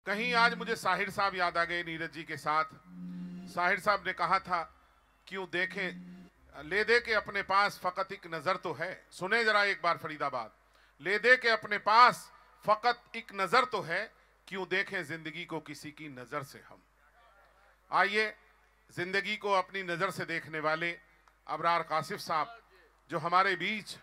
कहीं आज मुझे साहिर साहब याद आ गए नीरज जी के साथ। साहिर साहब ने कहा था, क्यों देखें ले दे के अपने पास फकत एक नजर तो है। सुने जरा एक बार फरीदाबाद, ले दे के अपने पास फकत एक नजर तो है, क्यों देखें जिंदगी को किसी की नजर से हम। आइए जिंदगी को अपनी नजर से देखने वाले अबरार कासिफ साहब, जो हमारे बीच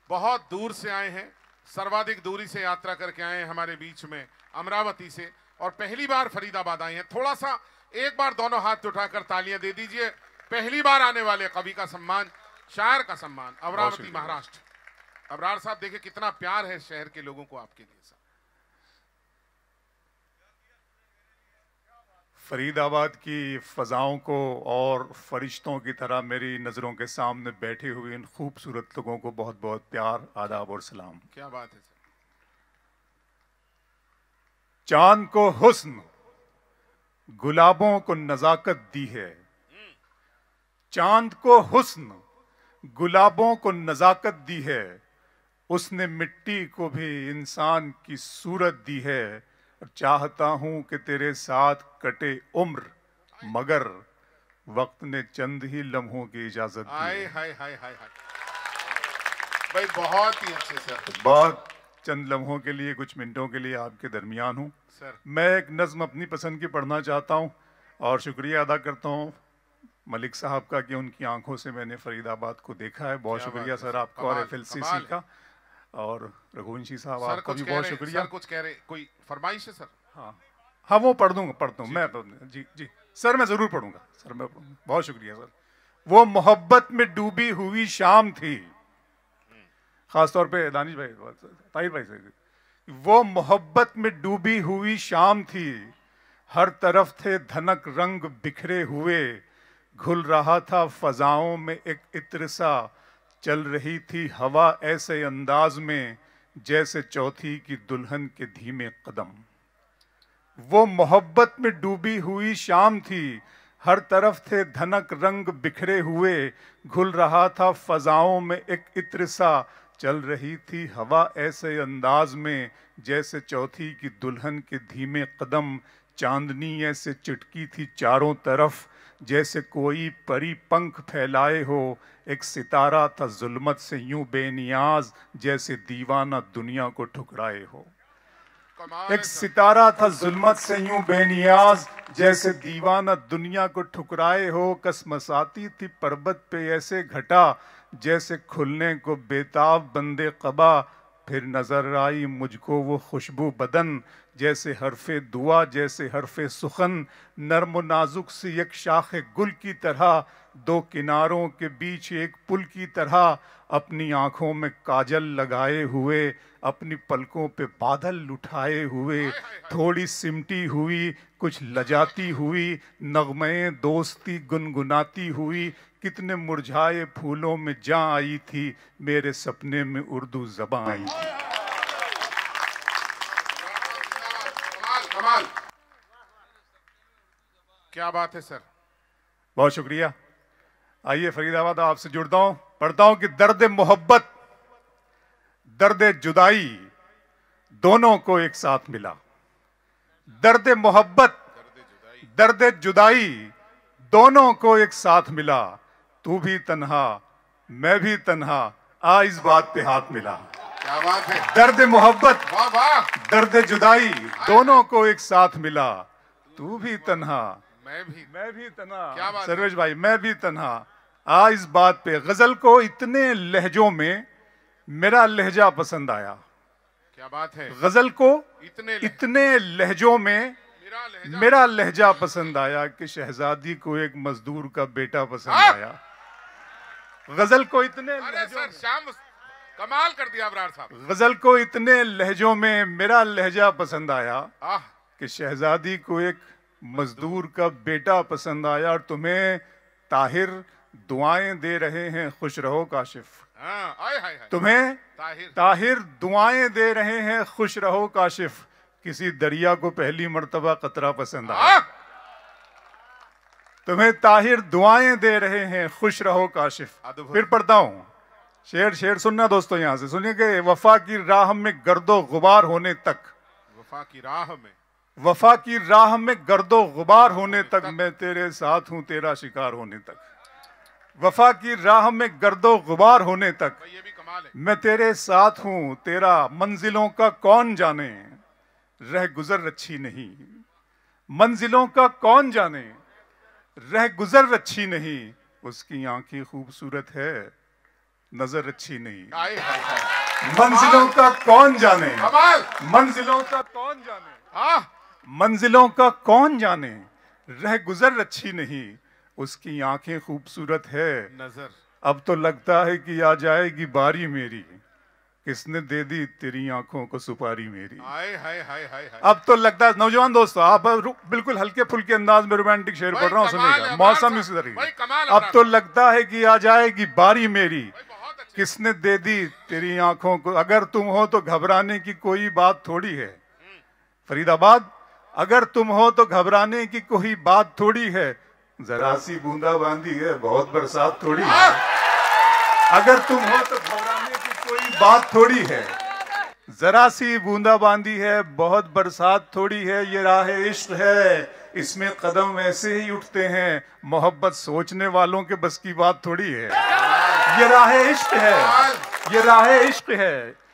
बहुत दूर से आए हैं, सर्वाधिक दूरी से यात्रा करके आए हैं हमारे बीच में अमरावती से, और पहली बार फरीदाबाद आए हैं। थोड़ा सा एक बार दोनों हाथ उठाकर तालियां दे दीजिए। पहली बार आने वाले कवि का सम्मान, शायर का सम्मान, अमरावती महाराष्ट्र। अबरार साहब देखिए कितना प्यार है शहर के लोगों को आपके लिए। फरीदाबाद की फ़ज़ाओं को और फरिश्तों की तरह मेरी नज़रों के सामने बैठे हुए इन खूबसूरत लोगों को बहुत बहुत प्यार, आदाब और सलाम। क्या बात है सर। चांद को हुस्न, गुलाबों को नज़ाकत दी है। चांद को हुस्न, गुलाबों को नज़ाकत दी है। उसने मिट्टी को भी इंसान की सूरत दी है। चाहता हूं कि तेरे साथ कटे उम्र, मगर वक्त ने चंद ही लम्हों की इजाजत दी। हाय हाय हाय हाय हाय भाई, बहुत ही अच्छे सर। बहुत चंद लम्हों के लिए, कुछ मिनटों के लिए आपके दरमियान हूं सर। मैं एक नज्म अपनी पसंद की पढ़ना चाहता हूं और शुक्रिया अदा करता हूं मलिक साहब का कि उनकी आंखों से मैंने फरीदाबाद को देखा है। बहुत शुक्रिया सर आपका और FLCC का, और रघुवंशी साहब आपका भी बहुत शुक्रिया। सर कुछ कह रहे, कोई फरमाइश है सर? हाँ वो पढ़ दूंगा मैं जी जी सर, मैं जरूर पढ़ूंगा सर, मैं बहुत शुक्रिया सर। वो मोहब्बत में डूबी हुई शाम थी, खासतौर पे दानिश भाई, ताहिर भाई से। वो मोहब्बत में डूबी हुई शाम थी, हर तरफ थे धनक रंग बिखरे हुए। घुल रहा था फजाओं में एक इत्र सा, चल रही थी हवा ऐसे अंदाज में जैसे चौथी की दुल्हन के धीमे कदम। वो मोहब्बत में डूबी हुई शाम थी, हर तरफ थे धनक रंग बिखरे हुए। घुल रहा था फजाओं में एक इत्र सा, चल रही थी हवा ऐसे अंदाज में जैसे चौथी की दुल्हन के धीमे कदम। चांदनी ऐसे चिटकी थी चारों तरफ जैसे कोई परी पंख फैलाए हो। एक सितारा था जुल्मत से यूं बेनियाज जैसे दीवाना दुनिया को ठुकराए हो। एक सितारा था जुल्मत से यूं बेनियाज जैसे दीवाना दुनिया को ठुकराए हो। कसमसाती थी पर्वत पे ऐसे घटा जैसे खुलने को बेताब बंदे कबा। फिर नजर आई मुझको वो खुशबू बदन जैसे हरफे दुआ जैसे हरफे सुखन। नर्म नाजुक सी एक शाखे गुल की तरह, दो किनारों के बीच एक पुल की तरह। अपनी आंखों में काजल लगाए हुए, अपनी पलकों पे बादल उठाए हुए। थोड़ी सिमटी हुई, कुछ लजाती हुई, नगमे दोस्ती गुनगुनाती हुई। कितने मुरझाए फूलों में जा आई थी, मेरे सपने में उर्दू ज़बान आई थी। कमाल, क्या बात है सर। बहुत शुक्रिया। आइए फरीदाबाद आपसे जुड़ता हूं, पढ़ता हूं कि दर्द मोहब्बत दर्द जुदाई दोनों को एक साथ मिला। दर्द मोहब्बत दर्द जुदाई दोनों को एक साथ मिला। तू भी तन्हा मैं भी तन्हा, आ इस बात पे हाथ मिला। क्या बात है। दर्द मोहब्बत वाह वाह, दर्द जुदाई दोनों को एक साथ मिला। तू भी तन्हा मैं भी तन्हा, सर्वेश भाई मैं भी तन्हा, आ इस बात पे। गजल को इतने लहजों में मेरा लहजा पसंद आया। क्या बात है। गजल को इतने लहजों में मेरा लहजा पसंद आया कि शहजादी को एक मजदूर का बेटा पसंद आया। गजल को इतने लहजों शाम कमाल कर दिया अबरार साहब। गजल को इतने लहजों में मेरा लहजा पसंद आया कि शहजादी को एक मजदूर का बेटा पसंद आया। और तुम्हें ताहिर दुआएं दे रहे हैं, खुश रहो काशिफ। तुम्हें ताहिर दुआएं दे रहे हैं, खुश रहो काशिफ। किसी दरिया को पहली मर्तबा कतरा पसंद आया। तुम्हें ताहिर दुआएं दे रहे हैं, खुश रहो काशिफ। फिर पढ़ता हूं शेर सुनना दोस्तों, यहां से सुनिए कि वफा की राह में गर्दो गुबार होने तक, वफा की राह में वफा की राह में गर्दो गुबार होने तक मैं तेरे साथ हूं, तेरा शिकार होने तक। वफा की राह में गर्दो गुबार होने तक भाई ये भी कमाल है। मैं तेरे साथ हूं, तेरा मंजिलों का कौन जाने, रह गुजर अच्छी नहीं। मंजिलों का कौन जाने, रह गुजर अच्छी नहीं। उसकी आंखें खूबसूरत है, नजर अच्छी नहीं। आए हाय हाय। मंजिलों का कौन जाने, कमाल। मंजिलों का कौन जाने, हाँ मंजिलों का कौन जाने, रह गुजर अच्छी नहीं। उसकी आंखें खूबसूरत है, नजर। अब तो लगता है कि आ जाएगी बारी मेरी, किसने दे दी तेरी आंखों को सुपारी मेरी। आए हाय हाय हाय हाय। अब तो लगता है, नौजवान दोस्तों आप बिल्कुल हल्के फुल्के अंदाज में रोमांटिक शेर भाई पढ़ रहा हूँ, कमाल सुनिएगा, है, मौसम भाई इसी तरीके। कमाल अब है, तो लगता है कि आ जाएगी बारी मेरी, भाई बहुत अच्छे। किसने दे दी तेरी आंखों को। अगर तुम हो तो घबराने की कोई बात थोड़ी है। फरीदाबाद, अगर तुम हो तो घबराने की कोई बात थोड़ी है, जरा सी बूंदाबांदी है, बहुत बरसात थोड़ी है। अगर तुम हो तो घबराने की कोई बात थोड़ी है, जरा सी बूंदाबांदी है, बहुत बरसात थोड़ी है। ये राह इश्क है, इसमें कदम ऐसे ही उठते हैं, मोहब्बत सोचने वालों के बस की बात थोड़ी है। ये राह इश्क है, ये राह इश्क है,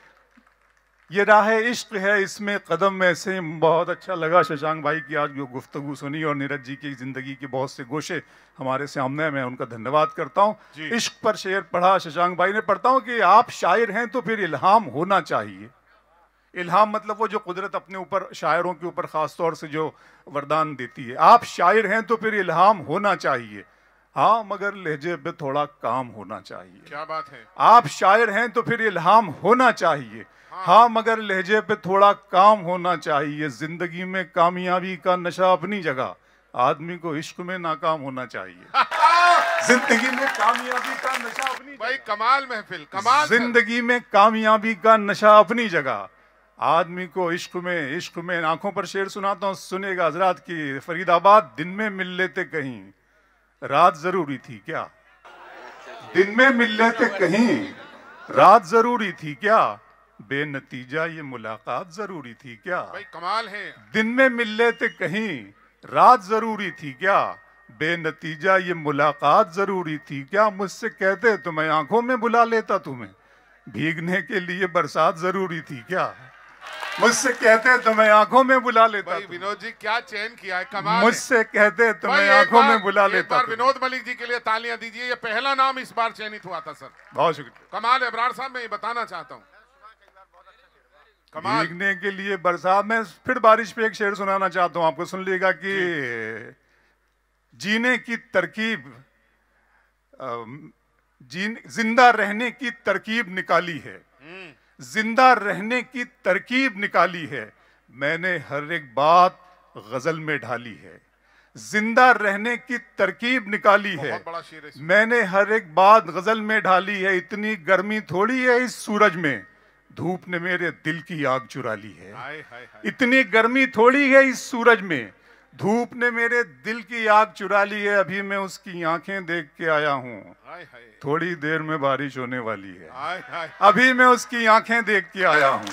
ये राह इश्क है, इसमें कदम ऐसे। बहुत अच्छा लगा शशांक भाई की आज जो गुफ्तगू सुनी और नीरज जी की जिंदगी के बहुत से गोशे हमारे सामने, मैं उनका धन्यवाद करता हूँ। इश्क पर शेर पढ़ा शशांक भाई ने। पढ़ता हूँ कि आप शायर हैं तो फिर इल्हाम होना चाहिए। इल्हाम मतलब वो जो कुदरत अपने ऊपर शायरों के ऊपर खास तौर से जो वरदान देती है। आप शायर हैं तो फिर इल्हाम होना चाहिए, हाँ मगर लहजे पे थोड़ा काम होना चाहिए। क्या बात है। आप शायर हैं तो फिर इल्हाम होना चाहिए, हाँ मगर लहजे पे थोड़ा काम होना चाहिए। जिंदगी में कामयाबी का नशा अपनी जगह, आदमी को इश्क में नाकाम होना चाहिए। जिंदगी में कामयाबी का नशा अपनी भाई कमाल महफिल, कमाल। जिंदगी में कामयाबी का नशा अपनी जगह, आदमी को इश्क में। आंखों पर शेर सुनाता हूँ, सुनेगा हजरात की। फरीदाबाद, दिन में मिल लेते कहीं, रात जरूरी थी क्या। दिन में मिल लेते कहीं, रात जरूरी थी क्या, बेनतीजा ये मुलाकात जरूरी थी क्या। भाई कमाल है। दिन में मिल लेते कहीं, रात जरूरी थी क्या, बेनतीजा ये मुलाकात जरूरी थी क्या। मुझसे कहते तो मैं आंखों में बुला लेता तुम्हें, भीगने के लिए बरसात जरूरी थी क्या। मुझसे कहते तो मैं आंखों में बुला लेता। भाई विनोद जी क्या चयन किया है, कमाल। मुझसे कहते तो भाई मैं आंखों में बुला लेता। एक बार विनोद मलिक जी के लिए तालियां दीजिए, ये पहला नाम इस बार चयनित हुआ था सर। बहुत शुक्रिया। कमाल है अबरार साहब, मैं ये बताना चाहता हूँ। कमाल। भीगने के लिए बरसात में। फिर बारिश पे एक शेर सुनाना चाहता हूँ आपको, सुन लीजिएगा कि जीने की तरकीब, जिंदा रहने की तरकीब निकाली है, जिंदा रहने की तरकीब निकाली है, मैंने हर एक बात गजल में ढाली है। जिंदा रहने की तरकीब निकाली है, बहुत बड़ा शेर है। मैंने हर एक बात गजल में ढाली है। इतनी गर्मी थोड़ी है इस सूरज में, धूप ने मेरे दिल की आग चुरा ली है। हाय हाय हाय। इतनी गर्मी थोड़ी है इस सूरज में, धूप ने मेरे दिल की आग चुरा ली है। अभी मैं उसकी आंखें देख के आया हूँ, हाय हाय। थोड़ी देर में बारिश होने वाली है। हाय हाय। अभी मैं उसकी आंखें देख के आया हूँ,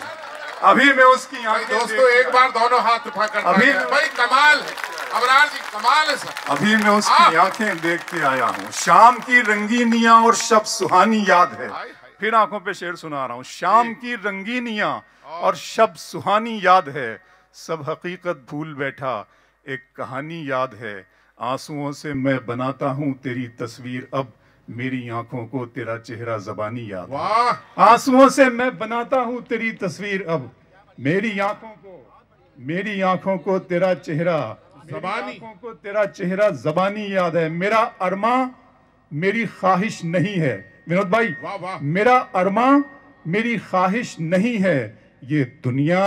अभी मैं उसकी भाई आंखें दोस्तों एक बार दोनों हाथ उठा कर अभी- भाई कमाल है अबरार जी, कमाल है सर। अभी मैं उसकी आंखें देख के आया हूँ। शाम की रंगीनियां और शब सुहानी याद है। हाय हाय। फिर आंखों पे शेर सुना रहा हूँ। शाम की रंगीनियां और शब सुहानी याद है, सब हकीकत भूल बैठा, एक कहानी याद है। आंसुओं से मैं बनाता हूँ तेरी तस्वीर, अब मेरी आंखों को तेरा चेहरा ज़बानी याद है। वाह। आंसुओं से मैं बनाता हूँ तेरी तस्वीर, अब मेरी आंखों को तेरा चेहरा ज़बानी। आंखों को तेरा चेहरा ज़बानी याद है। मेरा अरमा मेरी ख्वाहिश नहीं है। विनोद भाई, वाह वाह। मेरा अरमा मेरी ख्वाहिश नहीं है, ये दुनिया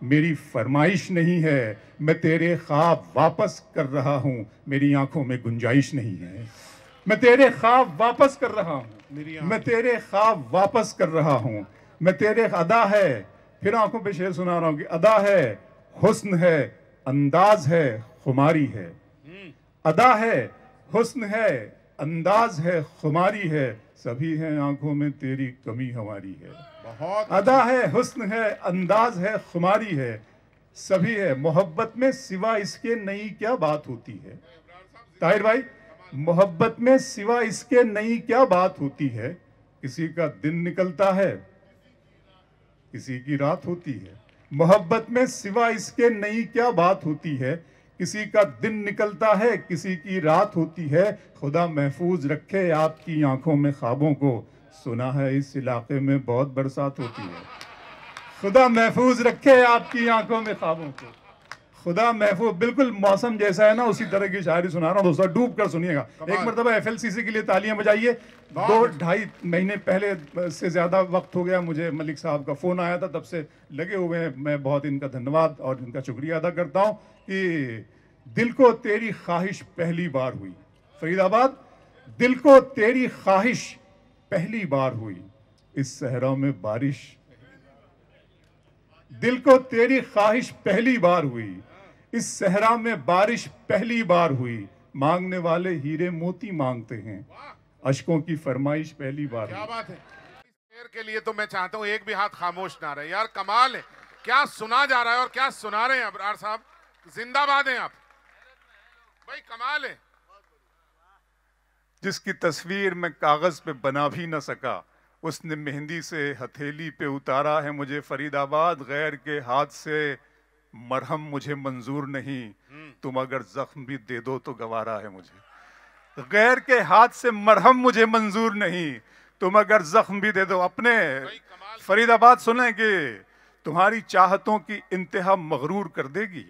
मेरी फरमाइश नहीं है। मैं तेरे ख्वाब वापस कर रहा हूँ, मेरी आंखों में गुंजाइश नहीं है। मैं तेरे ख्वाब वापस कर रहा हूँ, मैं तेरे ख्वाब वापस कर रहा हूँ। मैं तेरे अदा है, फिर आंखों पे शेर सुना रहा हूँ कि अदा है, हुस्न है, अंदाज है, खुमारी है। अदा है, हुस्न है, अंदाज है, खुमारी है, सभी हैं आंखों में तेरी कमी हमारी है। बहुत अदा है, हुस्न है, अंदाज है, खुमारी है, सभी है। मोहब्बत में सिवा इसके नई क्या बात होती है। ताहिर भाई, मोहब्बत में सिवा इसके नई क्या बात होती है। किसी का दिन निकलता है, किसी की रात होती है। मोहब्बत में सिवा इसके नई क्या बात होती है। किसी का दिन निकलता है, किसी की रात होती है। खुदा महफूज रखे आपकी आंखों में ख्वाबों को। सुना है इस इलाके में बहुत बरसात होती है। खुदा महफूज रखे आपकी आंखों में ख्वाबों को। खुदा महफूज, बिल्कुल मौसम जैसा है ना उसी तरह की शायरी सुना रहा हूँ दोस्तों, डूब कर सुनिएगा। एक मरतबा FLCC के लिए तालियां बजाइए। 2-2.5 महीने पहले से ज्यादा वक्त हो गया, मुझे मलिक साहब का फोन आया था, तब से लगे हुए हैं। मैं बहुत इनका धन्यवाद और इनका शुक्रिया अदा करता हूँ कि दिल को तेरी ख्वाहिश पहली बार हुई। फरीदाबाद, दिल को तेरी ख्वाहिश पहली बार हुई इस सहरा में बारिश। दिल को तेरी ख्वाहिश पहली बार हुई इस सहरा में बारिश पहली बार हुई। मांगने वाले हीरे मोती मांगते हैं, अशकों की फरमाइश पहली बार। क्या बात है। इस शेर के लिए तो मैं चाहता हूं एक भी हाथ खामोश ना रहे। यार कमाल है, क्या सुना जा रहा है और क्या सुना रहे हैं अबरार साहब। जिंदाबाद हैं आप भाई, कमाल है। जिसकी तस्वीर मैं कागज पे बना भी न सका, उसने मेहंदी से हथेली पे उतारा है मुझे। फरीदाबाद, गैर के हाथ से मरहम मुझे मंजूर नहीं, तुम अगर जख्म भी दे दो तो गवारा है मुझे। गैर के हाथ से मरहम मुझे मंजूर नहीं, तुम अगर जख्म भी दे दो। अपने फरीदाबाद सुने कि तुम्हारी चाहतों की इंतहा मगरूर कर देगी।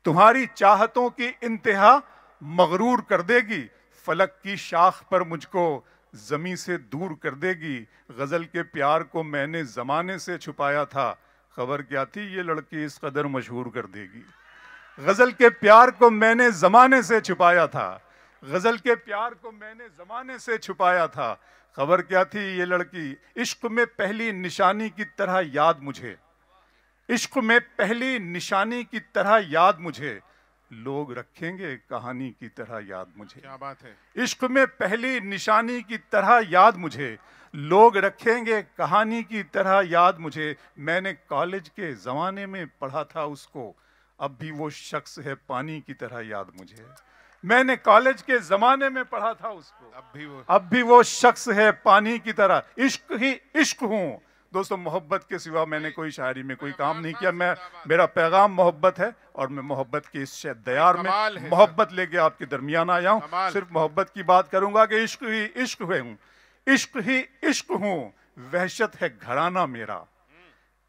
तुम्हारी चाहतों की इंतहा मगरूर कर देगी। फलक की शाख पर मुझको जमी से दूर कर देगी। गजल के प्यार को मैंने जमाने से छुपाया था, खबर क्या थी ये लड़की इस कदर मशहूर कर देगी। गजल के प्यार को मैंने जमाने से छुपाया था, गजल के प्यार को मैंने जमाने से छुपाया था, खबर क्या थी ये लड़की इश्क में पहली निशानी की तरह याद मुझे। इश्क में पहली निशानी की तरह याद मुझे, लोग रखेंगे कहानी की तरह याद मुझे। क्या बात है। इश्क में पहली निशानी की तरह याद मुझे, लोग रखेंगे कहानी की तरह याद मुझे। मैंने कॉलेज के जमाने में पढ़ा था उसको, अब भी वो शख्स है पानी की तरह याद मुझे। मैंने कॉलेज के जमाने में पढ़ा था उसको, अब भी वो शख्स है पानी की तरह। इश्क ही इश्क हूँ दोस्तों। मोहब्बत के सिवा मैंने कोई शायरी में कोई काम नहीं किया। मेरा पैगाम मोहब्बत है और मैं मोहब्बत की इस दयार में मोहब्बत लेके आपके दरमियान आया हूँ। सिर्फ मोहब्बत की बात करूंगा कि इश्क ही इश्क हूँ, इश्क ही इश्क हूँ, वहशत है घराना मेरा।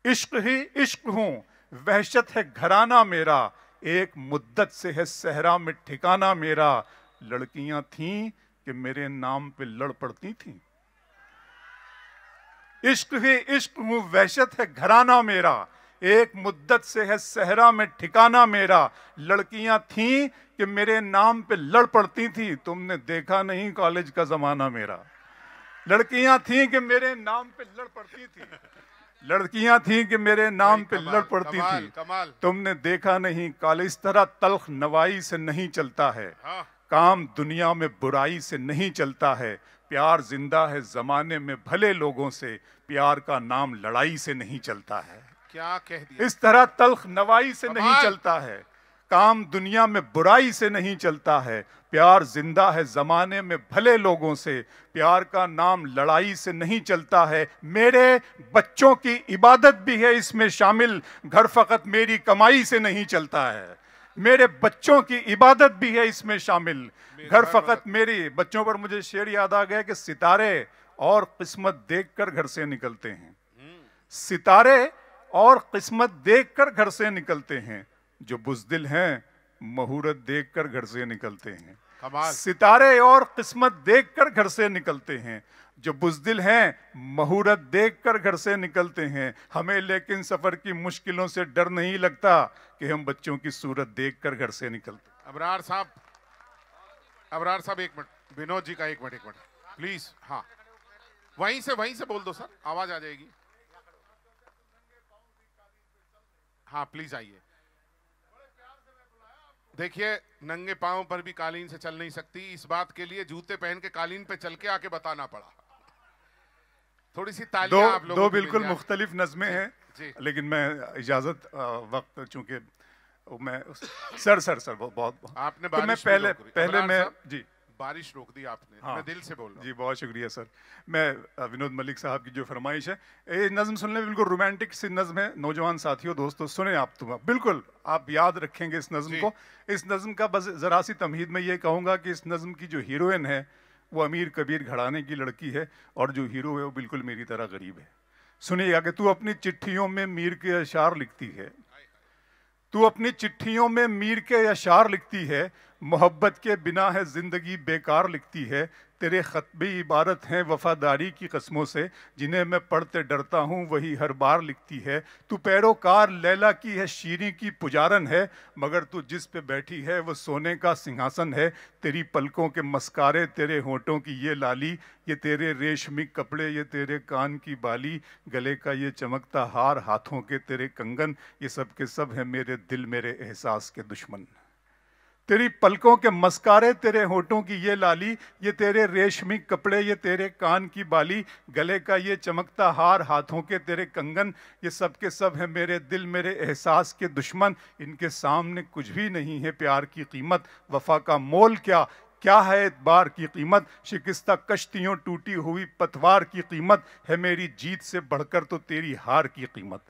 इश्क ही इश्क हूँ, वहशत है घराना मेरा। एक मुद्दत से है सहरा में ठिकाना मेरा। लड़कियां थीं कि मेरे नाम पे लड़ पड़ती थीं। इश्क ही इश्क हूँ, वहशत है घराना मेरा। एक मुद्दत से है सहरा में ठिकाना मेरा। लड़कियां थीं कि मेरे नाम पे लड़ पड़ती थी, तुमने देखा नहीं कॉलेज का जमाना मेरा। लड़कियां थीं कि मेरे नाम पे लड़ पड़ती थी, लड़कियां थीं कि मेरे नाम पे लड़ पड़ती थी, तुमने देखा नहीं कॉलेज। इस तरह तल्ख नवाई से नहीं चलता है, काम दुनिया में बुराई से नहीं चलता है। प्यार जिंदा है जमाने में भले लोगों से, प्यार का नाम लड़ाई से नहीं चलता है। क्या कह दिया। इस तरह तल्ख नवाई से नहीं चलता है, काम दुनिया में बुराई से नहीं चलता है। प्यार जिंदा है जमाने में भले लोगों से, प्यार का नाम लड़ाई से नहीं चलता है। मेरे बच्चों की इबादत भी है इसमें शामिल, घर फकत मेरी कमाई से नहीं चलता है। मेरे बच्चों की इबादत भी है इसमें शामिल, घर फकत मेरी। बच्चों पर मुझे शेर याद आ गया कि सितारे और किस्मत देखकर घर से निकलते हैं। सितारे और किस्मत देखकर घर से निकलते हैं, जो बुज़दिल हैं मुहूर्त देखकर घर से निकलते हैं। सितारे और किस्मत देखकर घर से निकलते हैं, जो बुज़दिल हैं मुहूर्त देखकर घर से निकलते हैं। हमें लेकिन सफर की मुश्किलों से डर नहीं लगता कि हम बच्चों की सूरत देखकर घर से निकलते। अबरार साहब एक मिनट, विनोद जी का एक मिनट प्लीज। हाँ, वहीं से बोल दो सर, आवाज आ जाएगी। हाँ प्लीज आइए। देखिए, नंगे पांव पर भी कालीन से चल नहीं सकती, इस बात के लिए जूते पहन के कालीन पे चल के आके बताना पड़ा। थोड़ी सी तालियां आप लोगों दो बिल्कुल मुख्तलिफ नज़में हैं। जी। लेकिन मैं इजाज़त वक्त चूंकि मैं सर बहुत आपने तो मैं बारिश भी पहले रोक दी। पहले अबरार मैं साहब, जी बारिश रोक दी आपने। हाँ मैं दिल से बोल रहा जी हूँ। बहुत शुक्रिया सर। मैं विनोद मलिक साहब की जो फरमाइश है, ये नज़म सुनने में बिल्कुल रोमांटिक सी नज़म है। नौजवान साथियों दोस्तों सुने आप, तुम बिल्कुल आप याद रखेंगे इस नज़म जी। को। इस नज़म का बस ज़रा सी तमहीद में ये कहूँगा कि इस नज़म की जो हीरोइन है वो अमीर कबीर घराने की लड़की है, और जो हीरो है वो बिल्कुल मेरी तरह गरीब है। सुनिएगा कि तू अपनी चिट्ठियों में मीर के अशार लिखती है, तू अपनी चिट्ठियों में मीर के अशार लिखती है, मोहब्बत के बिना है जिंदगी बेकार लिखती है। तेरे खत भी इबारत हैं वफादारी की कस्मों से, जिन्हें मैं पढ़ते डरता हूँ वही हर बार लिखती है। तू पैरोकार लैला की है, शीरी की पुजारन है, मगर तू जिस पे बैठी है वो सोने का सिंहासन है। तेरी पलकों के मस्कारे, तेरे होठों की ये लाली, ये तेरे रेशमी कपड़े, ये तेरे कान की बाली, गले का ये चमकता हार, हाथों के तेरे कंगन, ये सब के सब है मेरे दिल मेरे एहसास के दुश्मन। तेरी पलकों के मस्कारे, तेरे होठों की ये लाली, ये तेरे रेशमी कपड़े, ये तेरे कान की बाली, गले का ये चमकता हार, हाथों के तेरे कंगन, ये सब के सब है मेरे दिल मेरे एहसास के दुश्मन। इनके सामने कुछ भी नहीं है प्यार की कीमत, वफा का मोल क्या, क्या है एतबार की कीमत। शिकस्ता कश्तियों टूटी हुई पतवार की कीमत, है मेरी जीत से बढ़कर तो तेरी हार की कीमत।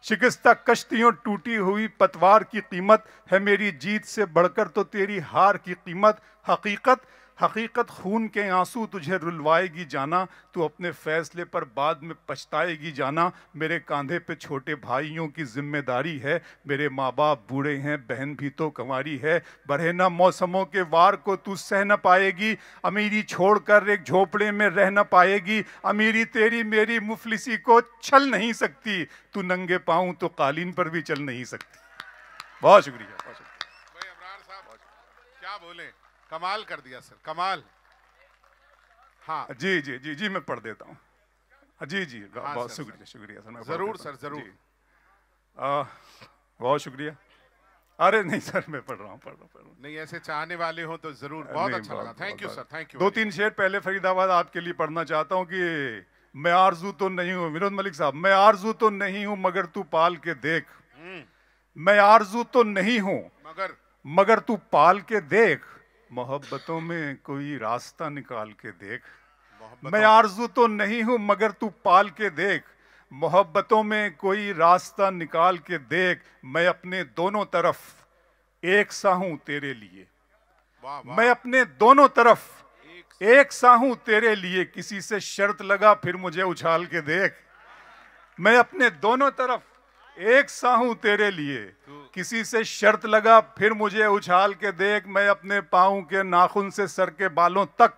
शिकस्ता कश्तियों टूटी हुई पतवार की कीमत, है मेरी जीत से बढ़कर तो तेरी हार की कीमत। हकीकत हकीकत खून के आंसू तुझे रुलवाएगी जाना, तू अपने फैसले पर बाद में पछताएगी जाना। मेरे कांधे पे छोटे भाइयों की जिम्मेदारी है, मेरे माँ बाप बूढ़े हैं, बहन भी तो कंवारी है। बरहना मौसमों के वार को तू सह न पाएगी, अमीरी छोड़कर एक झोपड़े में रह न पाएगी। अमीरी तेरी मेरी मुफलिसी को छल नहीं सकती, तू नंगे पाँव तो कालीन पर भी चल नहीं सकती। बहुत शुक्रिया, बहुत शुक्रिया। भाई अबरार साहब क्या बोले, कमाल कर दिया सर, कमाल। हाँ जी जी जी जी मैं पढ़ देता हूँ। जी जी हाँ, बहुत सर, शुक्रिया शुक्रिया सर, मैं पढ़ जरूर देता हूँ। सर, जरूर। जी। बहुत शुक्रिया। अरे नहीं सर मैं पढ़ रहा हूँ। नहीं, ऐसे चाहने वाले हो तो जरूर, बहुत नहीं, अच्छा लगा। Thank you sir, thank you. दो तीन शेर पहले फरीदाबाद आपके लिए पढ़ना चाहता हूँ कि मैं आरजू तो नहीं हूँ, विनोद मलिक साहब, मैं आरजू तो नहीं हूँ मगर तू पाल के देख। मैं आरजू तो नहीं हूँ मगर तू पाल के देख, मोहब्बतों में कोई रास्ता निकाल के देख। मैं आरजू तो नहीं हूं मगर तू पाल के देख, मोहब्बतों में कोई रास्ता निकाल के देख। मैं अपने दोनों तरफ एक सा हूं तेरे लिए, मैं अपने दोनों तरफ एक सा हूं तेरे लिए, किसी से शर्त लगा फिर मुझे उछाल के देख। मैं अपने दोनों तरफ एक सा हूं तेरे लिए, किसी से शर्त लगा फिर मुझे उछाल के देख। मैं अपने पाँव के नाखून से सर के बालों तक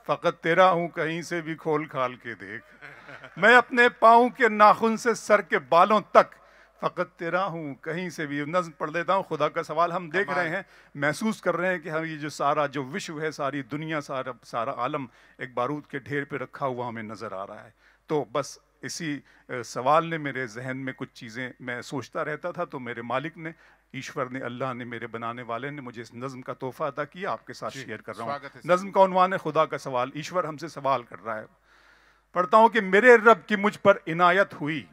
फकत तेरा हूं, कहीं से भी खोल खाल के देख। मैं अपने पाँव के नाखून से सर के बालों तक फकत तेरा हूं, कहीं से भी। नज़्म पढ़ देता हूं। खुदा का सवाल, हम देख रहे हैं, महसूस कर रहे हैं कि हम ये जो सारा जो विश्व है, सारी दुनिया, सारा आलम एक बारूद के ढेर पे रखा हुआ हमें नज़र आ रहा है। तो बस इसी सवाल ने मेरे जहन में कुछ चीज़ें मैं सोचता रहता था, तो मेरे मालिक ने, ईश्वर ने, अल्लाह ने, मेरे बनाने वाले ने मुझे इस नज़्म का तोहफा अता किया, आपके साथ शेयर कर रहा हूँ। नज़्म का उन्वान है खुदा का सवाल। ईश्वर हमसे सवाल कर रहा है। पढ़ता हूँ कि मेरे रब की मुझ पर इनायत हुई,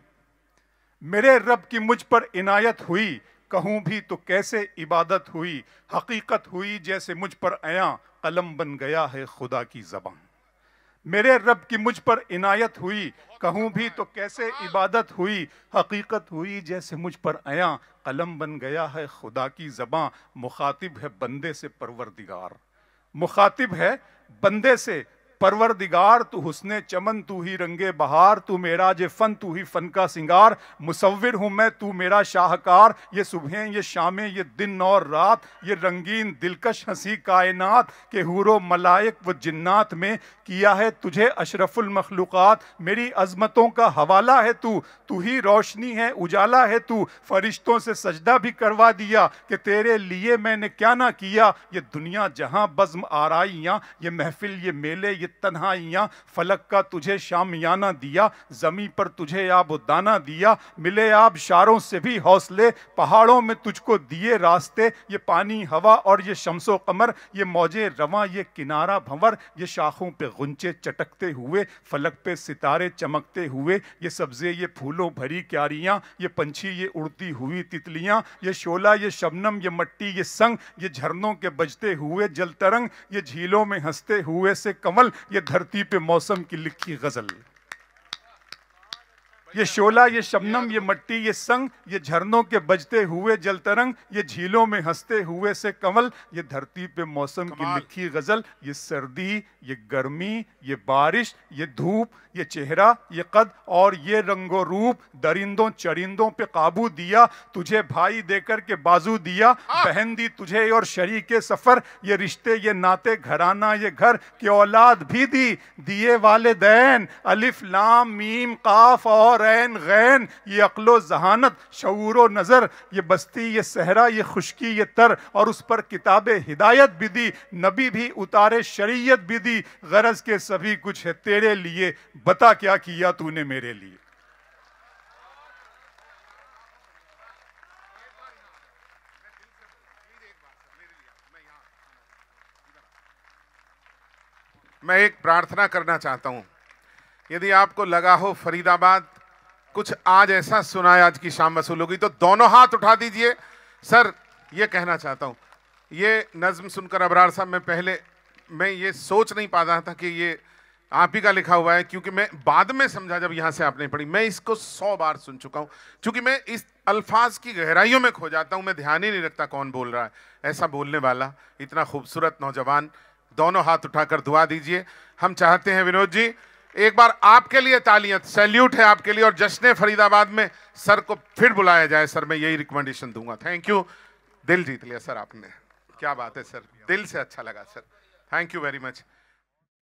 मेरे रब की मुझ पर इनायत हुई, कहूँ भी तो कैसे इबादत हुई। हकीकत हुई जैसे मुझ पर आया, कलम बन गया है खुदा की ज़बान। मेरे रब की मुझ पर इनायत हुई, कहूँ भी तो कैसे इबादत हुई। हकीकत हुई जैसे मुझ पर आया, कलम बन गया है खुदा की ज़बां। मुखातिब है बंदे से परवरदिगार, मुखातिब है बंदे से परवरदिगार। तू हुस्ने चमन, तू ही रंगे बहार, तू मेरा जे फन, तू ही फन का सिंगार। मुसव्विर हूँ मैं, तू मेरा शाहकार। ये सुबहें, ये शामें, ये दिन और रात, ये रंगीन दिलकश हंसी कायनात के हूरो मलाइक व जिन्नात में किया है तुझे अशरफुल मखलूकात। मेरी अजमतों का हवाला है तू, तू ही रोशनी है, उजाला है तू। फरिश्तों से सजदा भी करवा दिया कि तेरे लिए मैंने क्या ना किया। ये दुनिया जहां बज़्म आराइयाँ, ये महफिल, ये मेले, ये ये तन्हाइयाँ, फलक का तुझे शामियाना दिया, ज़मीं पर तुझे आबुदाना दिया, मिले आबशारों से भी हौसले, पहाड़ों में तुझको दिए रास्ते, ये पानी हवा और ये शम्सो कमर, ये मौजें रवां ये किनारा भंवर, ये शाखों पे गुंचे चटकते हुए, फलक पे सितारे चमकते हुए, ये सब्जे ये फूलों भरी क्यारियाँ, ये पंछी ये उड़ती हुई तितलियाँ, ये शोला ये शबनम ये मट्टी ये संग, ये झरनों के बजते हुए जल तरंग, ये झीलों में हंसते हुए से कमल, ये धरती पे मौसम की लिखी गजल। ये शोला ये शबनम ये मट्टी ये संग, ये झरनों के बजते हुए जल तरंग, ये झीलों में हंसते हुए से कमल, ये धरती पे मौसम की लिखी गजल। ये सर्दी ये गर्मी ये बारिश ये धूप ये चेहरा ये कद और ये रंगो रूप, दरिंदों चरिंदों पे काबू दिया, तुझे भाई देकर के बाजू दिया, बहन दी तुझे और शरीके सफर, ये रिश्ते ये नाते घराना ये घर, कि औलाद भी दी दिए वालिदैन, अलिफ लाम मीम काफ और ऐन गैन, ये अक्लो जहानत शऊरो नजर, ये बस्ती ये सहरा ये खुशकी ये तर, और उस पर किताबे हिदायत भी दी, नबी भी उतारे शरीयत भी दी, गरज के सभी कुछ है तेरे लिए, बता क्या किया तूने मेरे लिए। मैं एक प्रार्थना करना चाहता हूं, यदि आपको लगा हो फरीदाबाद कुछ आज ऐसा सुना है, आज की शाम वसूल होगी, तो दोनों हाथ उठा दीजिए। सर ये कहना चाहता हूं, ये नज्म सुनकर अबरार साहब मैं ये सोच नहीं पा रहा था कि ये आप ही का लिखा हुआ है, क्योंकि मैं बाद में समझा जब यहां से आपने पढ़ी। मैं इसको 100 बार सुन चुका हूं, क्योंकि मैं इस अल्फाज की गहराइयों में खो जाता हूं, मैं ध्यान ही नहीं रखता कौन बोल रहा है। ऐसा बोलने वाला इतना खूबसूरत नौजवान, दोनों हाथ उठाकर दुआ दीजिए। हम चाहते हैं विनोद जी एक बार आपके लिए तालियां, सैल्यूट है आपके लिए, और जश्न फरीदाबाद में सर को फिर बुलाया जाए। सर मैं यही रिकमेंडेशन दूंगा। थैंक यू, दिल जीत लिया सर आपने, क्या बात है सर, दिल से अच्छा लगा sir, thank you very much.